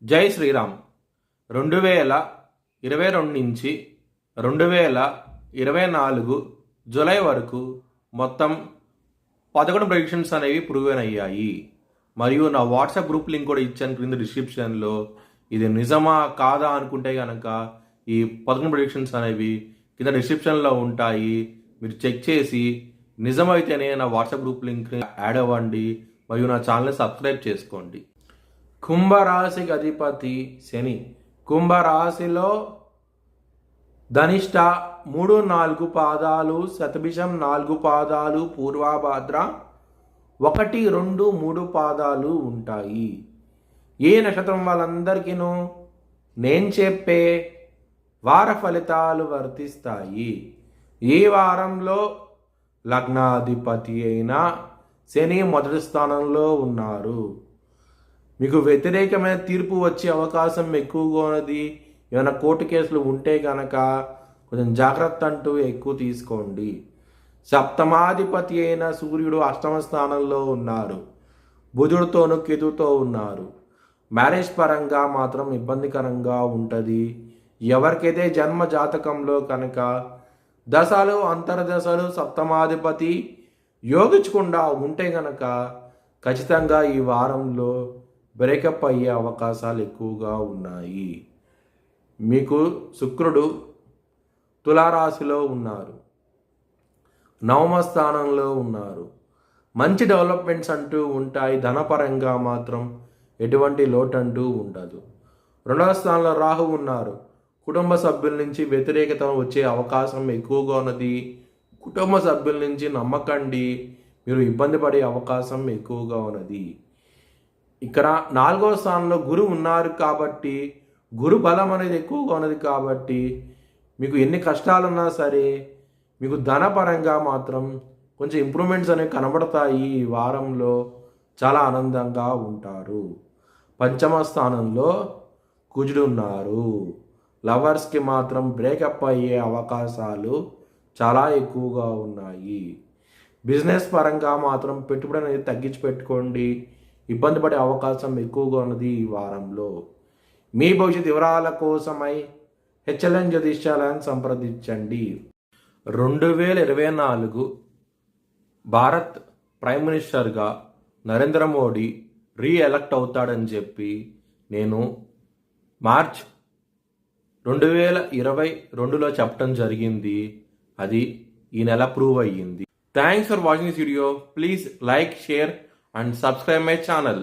జై శ్రీరామ్. 2022 నుంచి 2024 జూలై వరకు మొత్తం 11 ప్రెడిక్షన్స్ అనేవి ప్రూవెన్ అయ్యాయి. మరియు నా వాట్సాప్ గ్రూప్ లింక్ కూడా ఇచ్చాను క్రింద డిస్క్రిప్షన్లో. ఇది నిజమా కాదా అనుకుంటే కనుక ఈ 11 ప్రెడిక్షన్స్ అనేవి కింద డిస్క్రిప్షన్లో ఉంటాయి. మీరు చెక్ చేసి నిజమైతేనే నా వాట్సాప్ గ్రూప్ లింక్ యాడ్ అవ్వండి మరియు నా ఛానల్ని సబ్స్క్రైబ్ చేసుకోండి. కుంభరాశికి అధిపతి శని. కుంభరాశిలో ధనిష్ట 3-4 పాదాలు, శతభిషం 4 పాదాలు, పూర్వభాద్ర 1-2-3 పాదాలు ఉంటాయి. ఏ నక్షత్రం వాళ్ళందరికీనూ నేను చెప్పే వార ఫలితాలు వర్తిస్తాయి. ఈ వారంలో లగ్నాధిపతి అయిన శని మొదటి స్థానంలో ఉన్నారు. మీకు వ్యతిరేకమైన తీర్పు వచ్చే అవకాశం ఎక్కువగా ఉన్నది. ఏమైనా కోర్టు కేసులు ఉంటే కనుక కొంచెం జాగ్రత్త అంటూ ఎక్కువ తీసుకోండి. సప్తమాధిపతి అయిన సూర్యుడు అష్టమ స్థానంలో ఉన్నారు. బుధుడితోనూ కేతుతో ఉన్నారు. మ్యారేజ్ పరంగా మాత్రం ఇబ్బందికరంగా ఉంటుంది. ఎవరికైతే జన్మ జాతకంలో కనుక దశలు అంతర్దశలు సప్తమాధిపతి యోగించకుండా ఉంటే కనుక ఖచ్చితంగా ఈ వారంలో బ్రేకప్ అయ్యే అవకాశాలు ఎక్కువగా ఉన్నాయి. మీకు శుక్రుడు తులారాశిలో ఉన్నారు, నవమ స్థానంలో ఉన్నారు. మంచి డెవలప్మెంట్స్ అంటూ ఉంటాయి. ధనపరంగా మాత్రం ఎటువంటి లోటు అంటూ ఉండదు. రెండవ స్థానంలో రాహు ఉన్నారు. కుటుంబ సభ్యుల నుంచి వ్యతిరేకత వచ్చే అవకాశం ఎక్కువగా ఉన్నది. కుటుంబ సభ్యుల నుంచి నమ్మకండి, మీరు ఇబ్బంది పడే అవకాశం ఎక్కువగా ఉన్నది. ఇక్కడ 4వ స్థానంలో గురువు ఉన్నారు కాబట్టి గురు బలం అనేది ఎక్కువగా ఉన్నది కాబట్టి మీకు ఎన్ని కష్టాలున్నా సరే మీకు ధనపరంగా మాత్రం కొంచెం ఇంప్రూవ్మెంట్స్ అనేవి కనబడతాయి. ఈ వారంలో చాలా ఆనందంగా ఉంటారు. పంచమ స్థానంలో కుజుడు ఉన్నారు. లవర్స్కి మాత్రం బ్రేకప్ అయ్యే అవకాశాలు చాలా ఎక్కువగా ఉన్నాయి. బిజినెస్ పరంగా మాత్రం పెట్టుబడి అనేది తగ్గించి పెట్టుకోండి. ఇబ్బంది పడే అవకాశం ఎక్కువగా ఉన్నది ఈ వారంలో. మీ భవిష్యత్ వివరాల కోసమై హెచ్ఎల్ఎన్ జ్యోతిష్యాలను సంప్రదించండి. 2024 భారత్ ప్రైమ్ మినిస్టర్గా నరేంద్ర మోడీ రీఎలక్ట్ అవుతాడని చెప్పి నేను మార్చ్ 2022లో చెప్పడం జరిగింది. అది ఈ నెల ప్రూవ్ అయ్యింది. Thanks for watching this video. Please like, share and subscribe my channel.